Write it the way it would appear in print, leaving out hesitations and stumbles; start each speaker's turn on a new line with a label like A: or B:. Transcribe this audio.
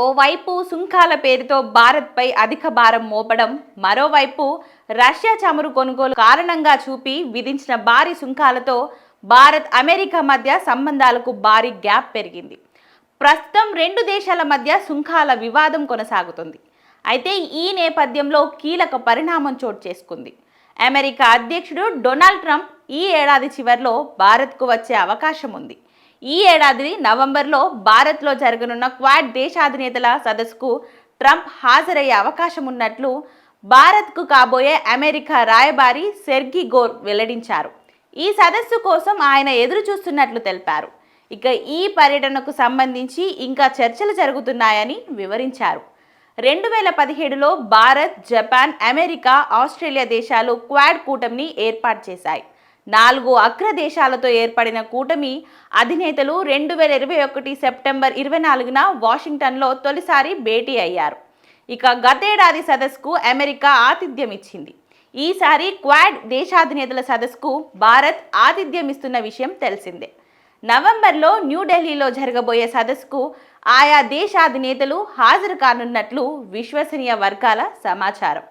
A: ఓవైపు సుంకాల పేరుతో భారత్పై అధిక భారం మోపడం, మరోవైపు రష్యా చమురు కొనుగోలు కారణంగా చూపి విధించిన భారీ సుంకాలతో భారత్ అమెరికా మధ్య సంబంధాలకు భారీ గ్యాప్ పెరిగింది. ప్రస్తుతం రెండు దేశాల మధ్య సుంకాల వివాదం కొనసాగుతుంది. అయితే ఈ నేపథ్యంలో కీలక పరిణామం చోటు చేసుకుంది. అమెరికా అధ్యక్షుడు డొనాల్డ్ ట్రంప్ ఈ ఏడాది చివరిలో భారత్కు వచ్చే అవకాశం ఉంది. ఈ ఏడాది నవంబర్లో భారత్లో జరగనున్న క్వాడ్ దేశాధినేతల సదస్సుకు ట్రంప్ హాజరయ్యే అవకాశం ఉన్నట్లు భారత్కు కాబోయే అమెరికా రాయబారి సెర్గీ గోర్ వెల్లడించారు. ఈ సదస్సు కోసం ఆయన ఎదురు చూస్తున్నట్లు తెలిపారు. ఇక ఈ పర్యటనకు సంబంధించి ఇంకా చర్చలు జరుగుతున్నాయని వివరించారు. 2017లో భారత్, జపాన్, అమెరికా, ఆస్ట్రేలియా దేశాలు క్వాడ్ కూటమిని ఏర్పాటు చేశాయి. 4 అగ్ర దేశాలతో ఏర్పడిన కూటమి అధినేతలు 2021 సెప్టెంబర్ 24న వాషింగ్టన్లో తొలిసారి భేటీ అయ్యారు. ఇక గతేడాది సదస్సుకు అమెరికా ఆతిథ్యం ఇచ్చింది. ఈసారి క్వాడ్ దేశాధినేతల సదస్సుకు భారత్ ఆతిథ్యం ఇస్తున్న విషయం తెలిసిందే. నవంబర్లో న్యూఢిల్లీలో జరగబోయే సదస్సుకు ఆయా దేశాధినేతలు హాజరు కానున్నట్లు విశ్వసనీయ వర్గాల సమాచారం.